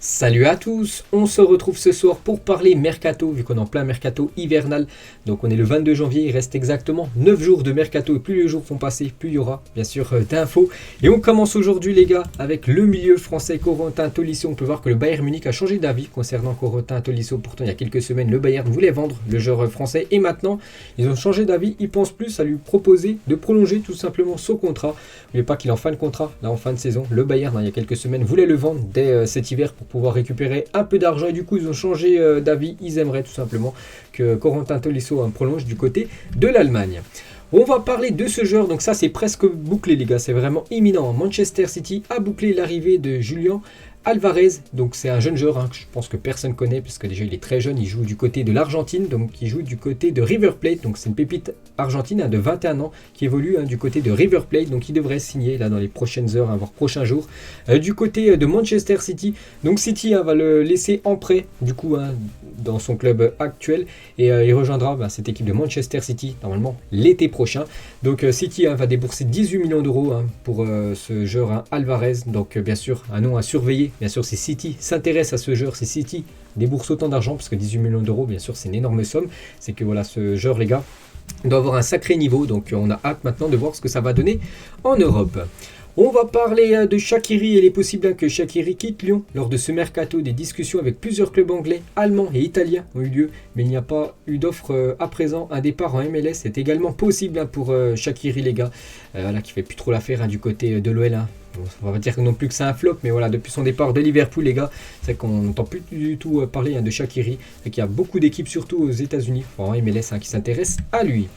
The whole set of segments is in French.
Salut à tous, on se retrouve ce soir pour parler mercato, vu qu'on est en plein mercato hivernal. Donc on est le 22 janvier, il reste exactement 9 jours de mercato et plus les jours vont passer, plus il y aura bien sûr d'infos. Et on commence aujourd'hui les gars avec le milieu français Corentin Tolisso. On peut voir que le Bayern Munich a changé d'avis concernant Corentin Tolisso. Pourtant il y a quelques semaines le Bayern voulait vendre le joueur français et maintenant ils ont changé d'avis. Ils pensent plus à lui proposer de prolonger tout simplement son contrat. N'oubliez pas qu'il est en fin de contrat, là en fin de saison. Le Bayern il y a quelques semaines voulait le vendre dès cet hiver pour pouvoir récupérer un peu d'argent et du coup ils ont changé d'avis. Ils aimeraient tout simplement que Corentin Tolisso prolonge du côté de l'Allemagne. On va parler de ce joueur, donc ça c'est presque bouclé les gars, c'est vraiment imminent. Manchester City a bouclé l'arrivée de Julian Alvarez, donc c'est un jeune joueur que je pense que personne connaît parce que déjà il est très jeune, il joue du côté de l'Argentine, donc il joue du côté de River Plate, donc c'est une pépite argentine de 21 ans qui évolue du côté de River Plate, donc il devrait signer là dans les prochaines heures, voire prochains jours, du côté de Manchester City. Donc City va le laisser en prêt du coup dans son club actuel et il rejoindra cette équipe de Manchester City normalement l'été prochain. Donc City va débourser 18 millions d'euros pour ce joueur Alvarez, donc bien sûr un nom à surveiller. Bien sûr, si City s'intéresse à ce joueur, si City débourse autant d'argent, parce que 18 millions d'euros, bien sûr, c'est une énorme somme, c'est que voilà, ce joueur, les gars, doit avoir un sacré niveau. Donc, on a hâte maintenant de voir ce que ça va donner en Europe. On va parler de Shaqiri et il est possible que Shaqiri quitte Lyon. Lors de ce mercato, des discussions avec plusieurs clubs anglais, allemands et italiens ont eu lieu, mais il n'y a pas eu d'offre à présent. Un départ en MLS est également possible pour Shaqiri, les gars, qui fait plus trop l'affaire du côté de l'OL. On va dire non plus que c'est un flop, mais voilà, depuis son départ de Liverpool, les gars, c'est qu'on n'entend plus du tout parler de Shaqiri, et qu'il y a beaucoup d'équipes, surtout aux États-Unis, en MLS, qui s'intéressent à lui.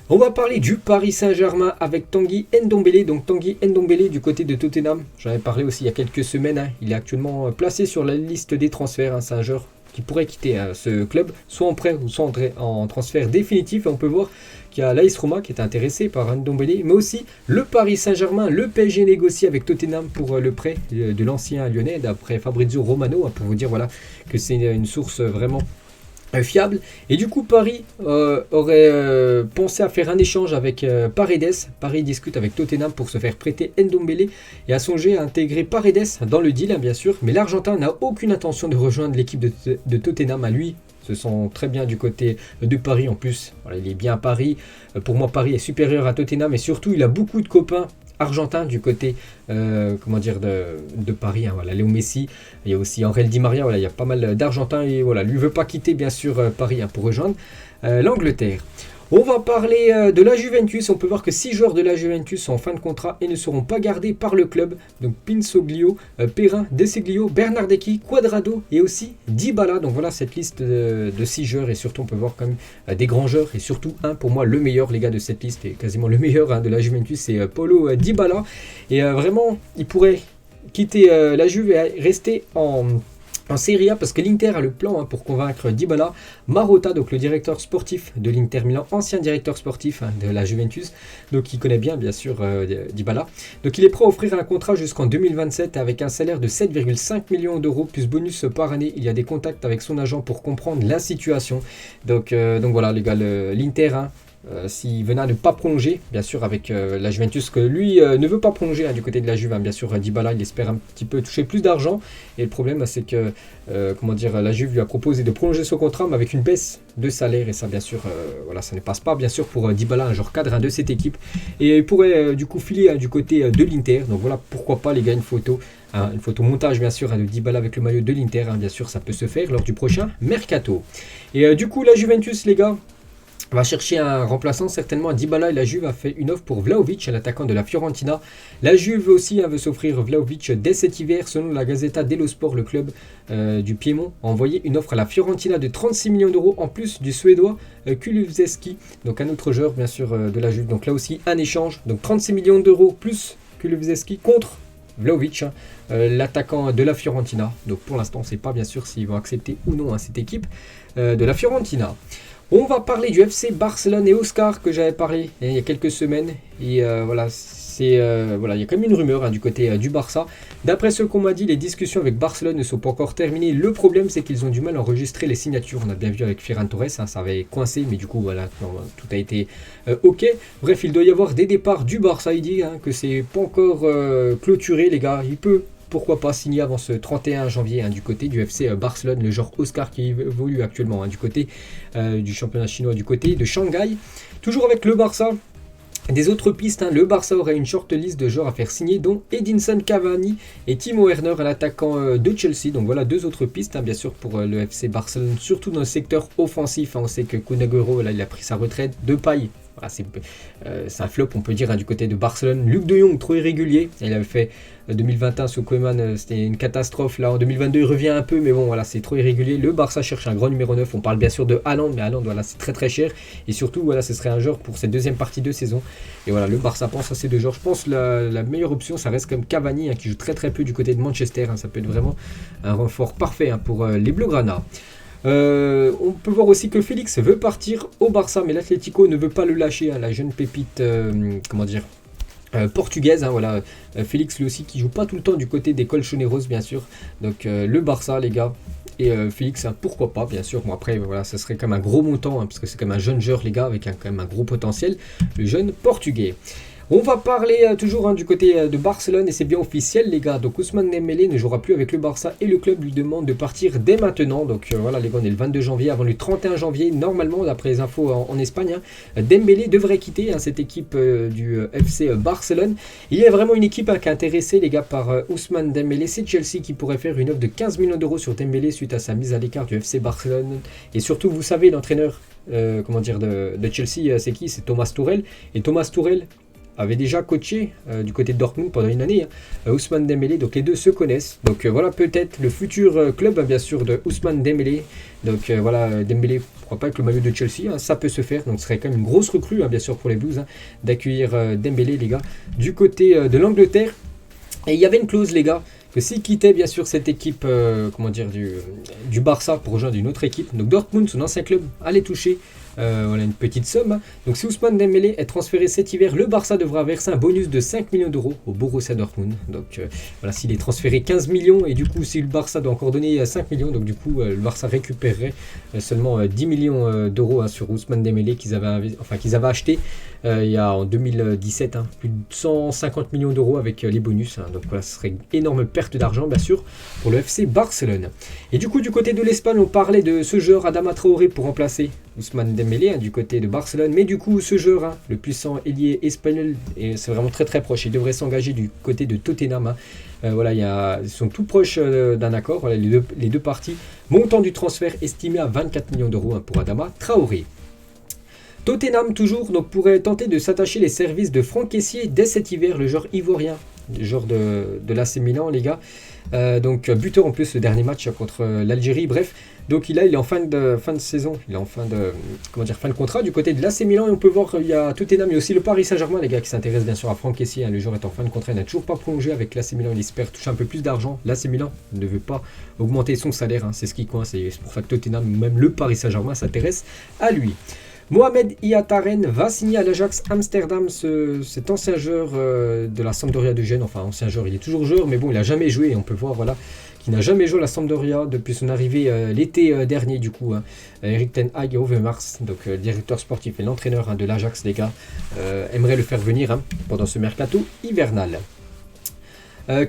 On va parler du Paris Saint-Germain avec Tanguy Ndombele. Donc Tanguy Ndombele du côté de Tottenham. J'en avais parlé aussi il y a quelques semaines. Il est actuellement placé sur la liste des transferts. C'est un joueur qui pourrait quitter ce club, soit en prêt ou soit en transfert définitif. Et on peut voir qu'il y a l'AS Roma qui est intéressé par Ndombele, mais aussi le Paris Saint-Germain. Le PSG négocie avec Tottenham pour le prêt de l'ancien lyonnais, d'après Fabrizio Romano, pour vous dire voilà, que c'est une source vraiment fiable. Et du coup Paris aurait pensé à faire un échange avec Paredes. Paris discute avec Tottenham pour se faire prêter Ndombele et a songé à intégrer Paredes dans le deal bien sûr, mais l'Argentin n'a aucune intention de rejoindre l'équipe de Tottenham. À lui se sent très bien du côté de Paris en plus, voilà, il est bien à Paris. Pour moi Paris est supérieur à Tottenham et surtout il a beaucoup de copains argentin du côté de Paris, voilà, Léo Messi, il y a aussi Angel Di Maria, voilà, il y a pas mal d'Argentins et voilà, lui veut pas quitter bien sûr Paris pour rejoindre l'Angleterre. On va parler de la Juventus. On peut voir que 6 joueurs de la Juventus sont en fin de contrat et ne seront pas gardés par le club. Donc Pinsoglio, Perrin, Deseglio, Bernardeschi, Cuadrado et aussi Dybala. Donc voilà cette liste de 6 joueurs et surtout on peut voir quand même des grands joueurs et surtout pour moi le meilleur les gars de cette liste et quasiment le meilleur de la Juventus, c'est Paulo Dybala. Et vraiment il pourrait quitter la Juve et rester en Serie A parce que l'Inter a le plan pour convaincre Dybala. Marotta, donc le directeur sportif de l'Inter Milan, ancien directeur sportif de la Juventus, donc il connaît bien sûr Dybala. Donc il est prêt à offrir un contrat jusqu'en 2027 avec un salaire de 7,5 millions d'euros plus bonus par année. Il y a des contacts avec son agent pour comprendre la situation. Donc voilà les gars, l'Inter s'il venait à ne pas prolonger, bien sûr avec la Juventus, que lui ne veut pas prolonger du côté de la Juve, bien sûr Dybala il espère un petit peu toucher plus d'argent et le problème c'est que la Juve lui a proposé de prolonger son contrat mais avec une baisse de salaire et ça bien sûr voilà, ça ne passe pas bien sûr pour Dybala, un joueur cadre de cette équipe et il pourrait du coup filer du côté de l'Inter. Donc voilà pourquoi pas les gars, une photo montage bien sûr de Dybala avec le maillot de l'Inter, bien sûr ça peut se faire lors du prochain mercato. Et du coup la Juventus les gars va chercher un remplaçant certainement à Dybala et la Juve a fait une offre pour Vlahovic, l'attaquant de la Fiorentina. La Juve aussi veut s'offrir Vlahovic dès cet hiver. Selon la Gazzetta dello Sport, le club du Piémont a envoyé une offre à la Fiorentina de 36 millions d'euros en plus du Suédois Kulusevski, donc un autre joueur bien sûr de la Juve. Donc là aussi un échange, donc 36 millions d'euros plus Kulusevski contre Vlahovic, l'attaquant de la Fiorentina. Donc pour l'instant on ne sait pas bien sûr s'ils vont accepter ou non cette équipe de la Fiorentina. On va parler du FC Barcelone et Oscar que j'avais parlé il y a quelques semaines. Et voilà, il y a quand même une rumeur du côté du Barça. D'après ce qu'on m'a dit, les discussions avec Barcelone ne sont pas encore terminées. Le problème, c'est qu'ils ont du mal à enregistrer les signatures. On a bien vu avec Ferran Torres, ça avait coincé, mais du coup, voilà, tout a été OK. Bref, il doit y avoir des départs du Barça. Il dit que c'est pas encore clôturé, les gars. Il peut pourquoi pas signer avant ce 31 janvier du côté du FC Barcelone, le joueur Oscar qui évolue actuellement du côté du championnat chinois, du côté de Shanghai. Toujours avec le Barça. Des autres pistes, le Barça aurait une short list de joueurs à faire signer, dont Edinson Cavani et Timo Werner, l'attaquant de Chelsea. Donc voilà deux autres pistes, bien sûr, pour le FC Barcelone, surtout dans le secteur offensif. On sait que Kun Agüero, là, il a pris sa retraite. Depay, voilà, c'est un flop, on peut dire, du côté de Barcelone. Luc de Jong, trop irrégulier. Il avait fait 2021 sous Koeman, c'était une catastrophe. Là, en 2022, il revient un peu, mais bon, voilà, c'est trop irrégulier. Le Barça cherche un grand numéro 9. On parle bien sûr de Haaland, mais Haaland, voilà, c'est très très cher. Et surtout, voilà, ce serait un joueur pour cette deuxième partie de saison. Et voilà, le Barça pense à ces deux joueurs. Je pense que la meilleure option, ça reste comme Cavani, qui joue très très peu du côté de Manchester. Ça peut être vraiment un renfort parfait pour les Blaugrana. On peut voir aussi que Félix veut partir au Barça, mais l'Atlético ne veut pas le lâcher. La jeune pépite, portugaise, voilà. Félix lui aussi qui joue pas tout le temps du côté des Colchoneros, bien sûr. Donc le Barça, les gars. Et Félix, pourquoi pas, bien sûr. Bon, après, voilà, ça serait comme un gros montant, parce que c'est comme un jeune joueur, les gars, avec quand même un gros potentiel. Le jeune portugais. On va parler toujours du côté de Barcelone et c'est bien officiel les gars. Donc Ousmane Dembélé ne jouera plus avec le Barça et le club lui demande de partir dès maintenant. Donc voilà les gars, on est le 22 janvier avant le 31 janvier. Normalement d'après les infos en Espagne, Dembélé devrait quitter cette équipe du FC Barcelone. Il y a vraiment une équipe qui est intéressée les gars par Ousmane Dembélé. C'est Chelsea qui pourrait faire une offre de 15 millions d'euros sur Dembélé suite à sa mise à l'écart du FC Barcelone. Et surtout vous savez l'entraîneur de Chelsea c'est qui? C'est Thomas Tuchel. Et Thomas Tuchel avait déjà coaché du côté de Dortmund pendant une année Ousmane Dembélé, donc les deux se connaissent. Donc voilà peut-être le futur club bien sûr de Ousmane Dembélé. Donc voilà Dembélé, pourquoi pas avec le maillot de Chelsea, ça peut se faire. Donc ce serait quand même une grosse recrue bien sûr pour les Blues d'accueillir Dembélé les gars du côté de l'Angleterre. Et il y avait une clause les gars que s'il quittait bien sûr cette équipe du Barça pour rejoindre une autre équipe, donc Dortmund, son ancien club, allait toucher voilà une petite somme. Donc si Ousmane Dembélé est transféré cet hiver, le Barça devra verser un bonus de 5 millions d'euros au Borussia Dortmund. Donc voilà, s'il est transféré 15 millions et du coup si le Barça doit encore donner 5 millions, donc du coup le Barça récupérerait seulement 10 millions d'euros sur Ousmane Dembélé qu'ils avaient acheté il y a en 2017 plus de 150 millions d'euros avec les bonus. Donc voilà, ce serait une énorme perte d'argent bien sûr pour le FC Barcelone. Et du coup du côté de l'Espagne, on parlait de ce joueur Adama Traoré pour remplacer Ousmane Dembélé du côté de Barcelone, mais du coup ce joueur le puissant ailier espagnol, et c'est vraiment très très proche, il devrait s'engager du côté de Tottenham. Voilà, ils sont tout proches d'un accord, voilà, les deux parties. Montant du transfert estimé à 24 millions d'euros pour Adama Traoré. Tottenham toujours pourrait tenter de s'attacher les services de Franck Kessié dès cet hiver, le joueur ivoirien, le joueur de l'AC Milan les gars. Donc buteur en plus le dernier match contre l'Algérie, bref. Donc il est en fin de saison, il est en fin de contrat du côté de l'AC Milan. Et on peut voir il y a Tottenham, il y a aussi le Paris Saint-Germain les gars qui s'intéressent bien sûr à Franck Kessié. Le joueur est en fin de contrat, il n'a toujours pas prolongé avec l'AC Milan, il espère toucher un peu plus d'argent. L'AC Milan ne veut pas augmenter son salaire, c'est ce qui coince, c'est pour ça que Tottenham, même le Paris Saint-Germain s'intéresse à lui. Mohamed Ihataren va signer à l'Ajax Amsterdam, cet ancien joueur de la Sampdoria de Gênes. Enfin, ancien joueur, il est toujours joueur, mais bon, il n'a jamais joué. Et on peut voir voilà, qu'il n'a jamais joué à la Sampdoria depuis son arrivée l'été dernier, du coup. Erik ten Hag et Overmars, donc le directeur sportif et l'entraîneur de l'Ajax, les gars, aimerait le faire venir pendant ce mercato hivernal.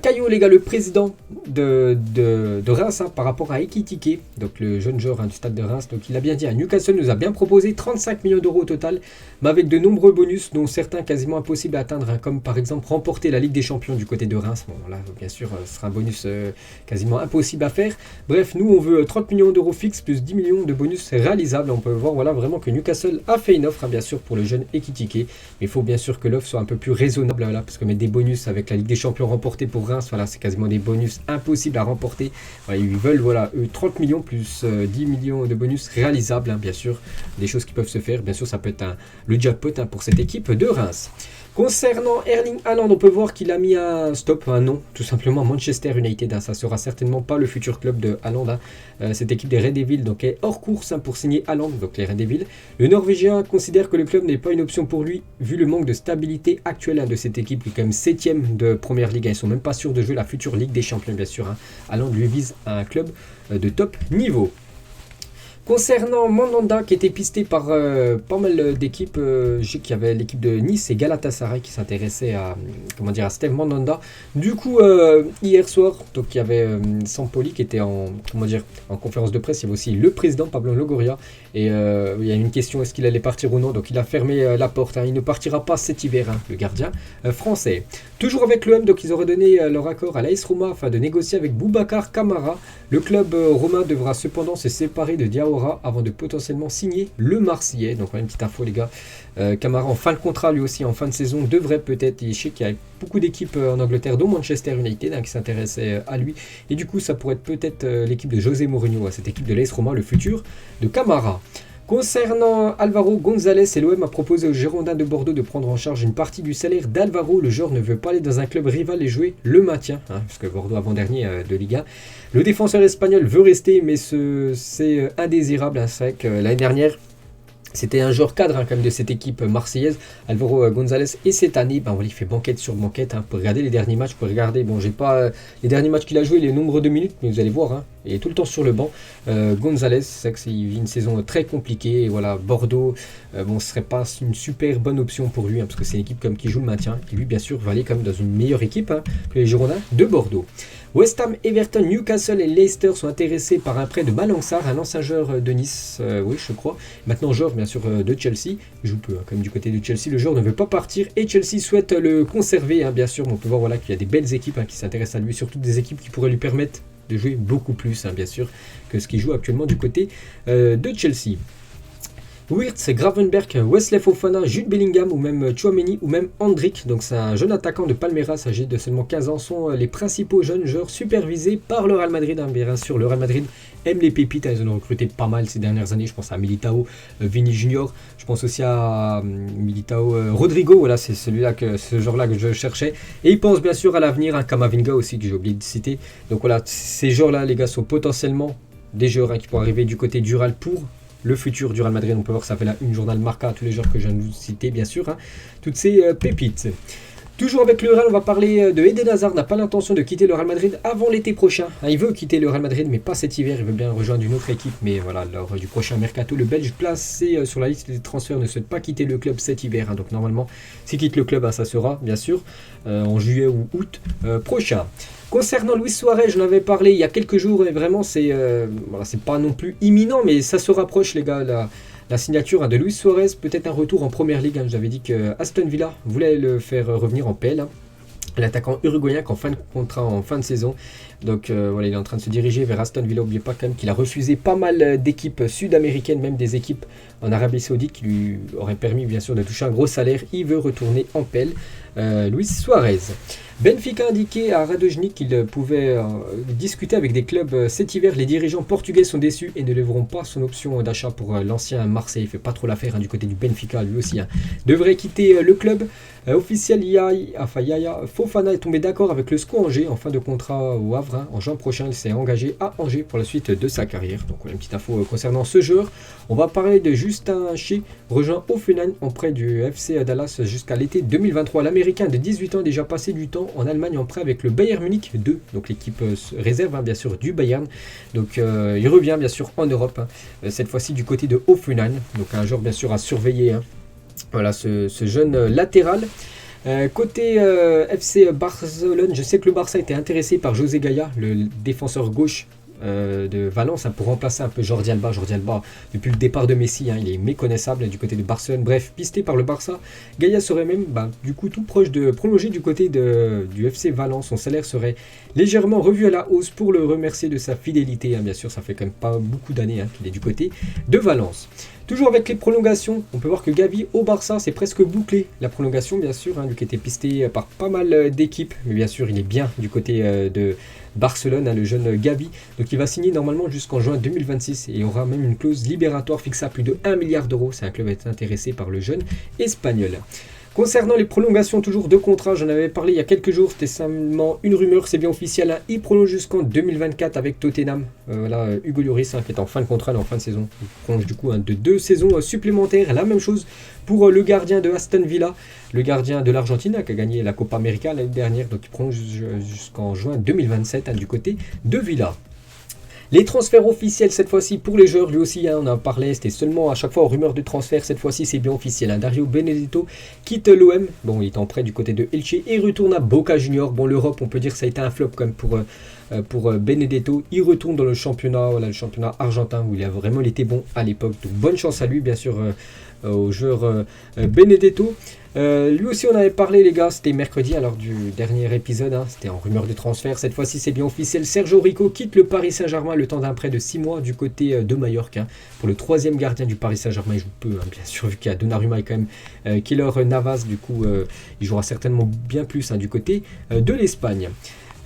Caillot, les gars, le président de Reims par rapport à Ekitike, donc le jeune joueur du stade de Reims, donc il a bien dit, Newcastle nous a bien proposé 35 millions d'euros au total, mais avec de nombreux bonus, dont certains quasiment impossibles à atteindre, comme par exemple remporter la Ligue des Champions du côté de Reims. Bon là, bien sûr, ce sera un bonus quasiment impossible à faire. Bref, nous on veut 30 millions d'euros fixes plus 10 millions de bonus réalisables. On peut voir voilà vraiment que Newcastle a fait une offre, bien sûr, pour le jeune Ekitike, mais il faut bien sûr que l'offre soit un peu plus raisonnable, voilà, parce que mettre des bonus avec la Ligue des Champions remportée pour Reims, voilà, c'est quasiment des bonus impossibles à remporter. Voilà, ils veulent voilà, 30 millions plus 10 millions de bonus réalisables, bien sûr, des choses qui peuvent se faire. Bien sûr, ça peut être le jackpot pour cette équipe de Reims. Concernant Erling Haaland, on peut voir qu'il a mis un stop, un non, tout simplement Manchester United. Ça sera certainement pas le futur club de Haaland. Cette équipe des Red Devils donc, est hors course pour signer Haaland, donc les Red Devils. Le Norvégien considère que le club n'est pas une option pour lui, vu le manque de stabilité actuelle de cette équipe, qui est quand même 7ème de Première Ligue. Ils sont même pas sûrs de jouer la future Ligue des Champions, bien sûr. Haaland lui vise un club de top niveau. Concernant Mandanda qui était pisté par pas mal d'équipes, je sais qu'il y avait l'équipe de Nice et Galatasaray qui s'intéressaient à, à Steve Mandanda. Du coup, hier soir, donc il y avait Sampoli qui était en conférence de presse. Il y avait aussi le président Pablo Longoria et il y a une question, est-ce qu'il allait partir ou non. Donc il a fermé la porte, hein. Il ne partira pas cet hiver, hein, le gardien français. Toujours avec l'OM, donc ils auraient donné leur accord à l'AS Roma afin de négocier avec Boubacar Kamara. Le club romain devra cependant se séparer de Diawara avant de potentiellement signer le Marseillais. Donc une petite info les gars. Kamara en fin de contrat lui aussi en fin de saison devrait peut-être. Je sais qu'il y a beaucoup d'équipes en Angleterre dont Manchester United qui s'intéressaient à lui. Et du coup ça pourrait être peut-être l'équipe de José Mourinho, cette équipe de l'AS Roma, le futur de Kamara. Concernant Alvaro González, l'OM a proposé aux Girondins de Bordeaux de prendre en charge une partie du salaire d'Alvaro. Le joueur ne veut pas aller dans un club rival et jouer le maintien, hein, parce que Bordeaux avant-dernier de Ligue 1. Le défenseur espagnol veut rester, mais c'est indésirable. Hein. C'est vrai que l'année dernière, c'était un joueur cadre quand même de cette équipe marseillaise, Alvaro González. Et cette année, il fait banquette sur banquette. Hein. Vous pouvez regarder les derniers matchs, vous pouvez regarder, j'ai pas les derniers matchs qu'il a joué, les nombres de minutes, mais vous allez voir, hein, il est tout le temps sur le banc. González, c'est vrai qu'il vit une saison très compliquée. Et voilà, Bordeaux, ce serait pas une super bonne option pour lui, hein, parce que c'est une équipe comme qui joue le maintien. Et lui, bien sûr, va aller quand même dans une meilleure équipe, hein, que les Girondins de Bordeaux. West Ham, Everton, Newcastle et Leicester sont intéressés par un prêt de Malang Sarr, un ancien joueur de Nice, oui je crois, maintenant joueur bien sûr de Chelsea, il joue peu hein, comme du côté de Chelsea, le joueur ne veut pas partir et Chelsea souhaite le conserver, hein, bien sûr, on peut voir voilà, qu'il y a des belles équipes hein, qui s'intéressent à lui, surtout des équipes qui pourraient lui permettre de jouer beaucoup plus, hein, bien sûr, que ce qu'il joue actuellement du côté de Chelsea. Wirtz, Gravenberch, Wesley Fofana, Jude Bellingham ou même Tchouaméni ou même Hendrik, donc c'est un jeune attaquant de Palmeiras âgé de seulement 15 ans, sont les principaux jeunes joueurs supervisés par le Real Madrid. Hein. Bien sûr, le Real Madrid aime les pépites, hein. Ils en ont recruté pas mal ces dernières années, je pense à Militao, Vini Junior, je pense aussi à Militao, Rodrigo, voilà c'est ce genre-là que je cherchais, et ils pensent bien sûr à l'avenir, hein, Camavinga aussi que j'ai oublié de citer, donc voilà, ces joueurs-là les gars sont potentiellement des joueurs hein, qui pourraient arriver du côté du Real pour le futur du Real Madrid. On peut voir que ça fait là une journal Marca à tous les joueurs que je viens de vous citer, bien sûr, hein, toutes ces pépites. Toujours avec le Real, on va parler de Eden Hazard, n'a pas l'intention de quitter le Real Madrid avant l'été prochain. Hein, il veut quitter le Real Madrid, mais pas cet hiver, il veut bien rejoindre une autre équipe. Mais voilà, lors du prochain mercato, le Belge placé sur la liste des transferts ne souhaite pas quitter le club cet hiver. Hein, donc normalement, s'il quitte le club, hein, ça sera bien sûr en juillet ou août prochain. Concernant Luis Suarez, je l'avais parlé il y a quelques jours et vraiment c'est pas non plus imminent, mais ça se rapproche les gars. La signature hein, de Luis Suarez, peut-être un retour en première ligue. Hein. J'avais dit que Aston Villa voulait le faire revenir en PL. Hein. L'attaquant uruguayen qu'en fin de contrat, en fin de saison. Donc voilà, il est en train de se diriger vers Aston Villa. N'oubliez pas quand même qu'il a refusé pas mal d'équipes sud-américaines, même des équipes en Arabie Saoudite qui lui auraient permis bien sûr de toucher un gros salaire. Il veut retourner en PL. Luis Suarez. Benfica a indiqué à Radojnik qu'il pouvait discuter avec des clubs cet hiver. Les dirigeants portugais sont déçus et ne lèveront pas son option d'achat pour l'ancien Marseille. Il ne fait pas trop l'affaire hein, du côté du Benfica, lui aussi. Hein. Devrait quitter le club. Officiel Yaya Fofana est tombé d'accord avec le SCO Angers en fin de contrat au Havre. Hein. En juin prochain, il s'est engagé à Angers pour la suite de sa carrière. Donc voilà une petite info concernant ce joueur. On va parler de Justin Shea, rejoint Hoffenheim en prêt du FC Dallas jusqu'à l'été 2023. L'Américain de 18 ans a déjà passé du temps en Allemagne en prêt avec le Bayern Munich 2, donc l'équipe réserve hein, bien sûr du Bayern. Donc il revient bien sûr en Europe, hein, cette fois-ci du côté de Hoffenheim. Donc un joueur bien sûr à surveiller. Hein. Voilà ce jeune latéral. Côté FC Barcelone, je sais que le Barça était intéressé par José Gaya, le défenseur gauche de Valence, hein, pour remplacer un peu Jordi Alba. Jordi Alba, depuis le départ de Messi, hein, il est méconnaissable du côté de Barcelone. Bref, pisté par le Barça, Gaya serait même du coup tout proche de prolonger du côté du FC Valence. Son salaire serait légèrement revu à la hausse pour le remercier de sa fidélité. Hein, bien sûr, ça fait quand même pas beaucoup d'années hein, qu'il est du côté de Valence. Toujours avec les prolongations, on peut voir que Gavi au Barça, c'est presque bouclé. La prolongation, bien sûr, hein, lui qui était pisté par pas mal d'équipes. Mais bien sûr, il est bien du côté de Barcelone, hein, le jeune Gavi. Donc il va signer normalement jusqu'en juin 2026. Et il y aura même une clause libératoire fixée à plus de 1 milliard d'euros. C'est un club qui est intéressé par le jeune espagnol. Concernant les prolongations toujours de contrat, j'en avais parlé il y a quelques jours, c'était seulement une rumeur, c'est bien officiel, hein, il prolonge jusqu'en 2024 avec Tottenham. Voilà, Hugo Lloris hein, qui est en fin de contrat, en fin de saison, il prolonge du coup hein, de 2 saisons supplémentaires. La même chose pour le gardien de Aston Villa, le gardien de l'Argentine hein, qui a gagné la Copa América l'année dernière, donc il prolonge jusqu'en juin 2027 hein, du côté de Villa. Les transferts officiels cette fois-ci pour les joueurs, lui aussi, on en parlait, c'était seulement à chaque fois aux rumeurs de transfert. Cette fois-ci, c'est bien officiel. Dario Benedetto quitte l'OM. Bon, il est en prêt du côté de Elche et retourne à Boca Juniors. Bon, l'Europe, on peut dire que ça a été un flop quand même pour Benedetto. Il retourne dans le championnat, le championnat argentin où il a vraiment été bon à l'époque. Donc, bonne chance à lui, bien sûr, au joueur Benedetto. Lui aussi on avait parlé les gars, c'était mercredi alors du dernier épisode, c'était en rumeur de transfert. Cette fois-ci c'est bien officiel, Sergio Rico quitte le Paris Saint-Germain le temps d'un prêt de 6 mois du côté de Majorque. Pour le troisième gardien du Paris Saint-Germain, il joue peu bien sûr vu qu'il y a Donnarumma et quand même Keylor Navas, du coup il jouera certainement bien plus du côté de l'Espagne.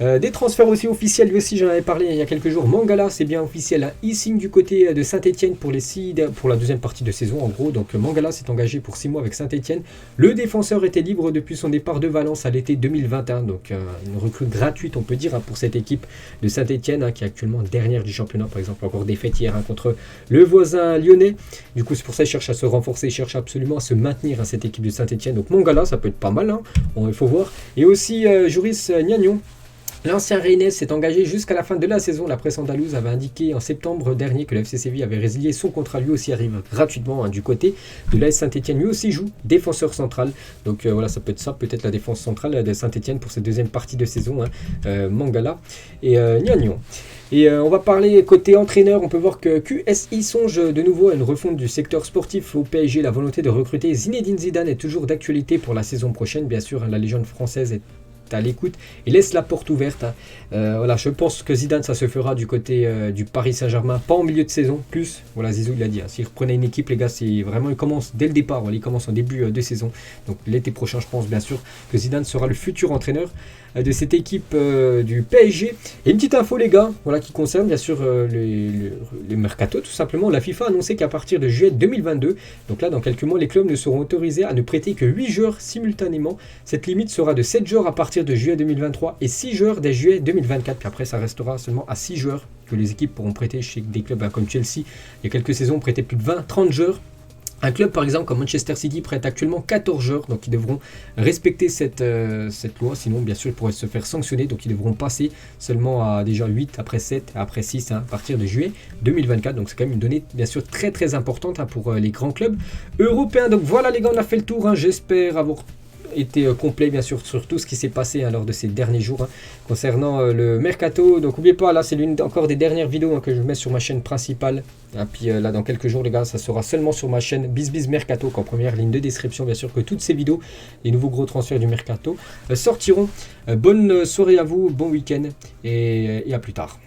Des transferts aussi officiels, lui aussi j'en avais parlé il y a quelques jours. Mangala, c'est bien officiel, il signe du côté de Saint-Etienne pour la deuxième partie de saison en gros. Donc Mangala s'est engagé pour 6 mois avec Saint-Etienne. Le défenseur était libre depuis son départ de Valence à l'été 2021. Donc une recrue gratuite on peut dire pour cette équipe de Saint-Etienne qui est actuellement dernière du championnat. Par exemple encore défaite hier contre le voisin lyonnais. Du coup c'est pour ça qu'il cherche à se renforcer, il cherche absolument à se maintenir cette équipe de Saint-Etienne. Donc Mangala ça peut être pas mal, il faut voir. Et aussi Joris Gnagnon. L'ancien Rennais s'est engagé jusqu'à la fin de la saison. La presse andalouse avait indiqué en septembre dernier que le FC Séville avait résilié son contrat. Lui aussi arrive gratuitement du côté de l'AS Saint-Etienne. Lui aussi joue défenseur central. Donc voilà, ça peut être ça, peut-être la défense centrale de Saint-Etienne pour cette deuxième partie de saison. Mangala et Gnagnon. Et on va parler côté entraîneur, on peut voir que QSI songe de nouveau à une refonte du secteur sportif au PSG. La volonté de recruter Zinedine Zidane est toujours d'actualité pour la saison prochaine. Bien sûr, la légende française est à l'écoute et laisse la porte ouverte. Voilà, je pense que Zidane ça se fera du côté du Paris Saint-Germain, pas en milieu de saison, plus voilà Zizou il l'a dit, s'il reprenait une équipe les gars, c'est vraiment il commence dès le départ, il commence en début de saison, donc l'été prochain je pense bien sûr que Zidane sera le futur entraîneur de cette équipe du PSG. Et une petite info les gars, voilà qui concerne bien sûr les mercato tout simplement. La FIFA a annoncé qu'à partir de juillet 2022, donc là dans quelques mois, les clubs ne seront autorisés à ne prêter que 8 joueurs simultanément. Cette limite sera de 7 joueurs à partir de juillet 2023 et 6 joueurs dès juillet 2024. Puis après ça restera seulement à 6 joueurs que les équipes pourront prêter chez des clubs comme Chelsea. Il y a quelques saisons on prêtait plus de 20-30 joueurs. Un club par exemple comme Manchester City prête actuellement 14 joueurs, donc ils devront respecter cette loi, sinon bien sûr ils pourraient se faire sanctionner, donc ils devront passer seulement à déjà 8, après 7, après 6 à partir de juillet 2024, donc c'est quand même une donnée bien sûr très très importante pour les grands clubs européens. Donc voilà les gars, on a fait le tour, j'espère avoir été complet bien sûr sur tout ce qui s'est passé lors de ces derniers jours concernant le mercato. Donc n'oubliez pas, là c'est l'une encore des dernières vidéos que je mets sur ma chaîne principale. Et puis là dans quelques jours les gars, ça sera seulement sur ma chaîne BizBiz Mercato qu'en première ligne de description bien sûr que toutes ces vidéos, les nouveaux gros transferts du mercato sortiront. Bonne soirée à vous, bon week-end et à plus tard.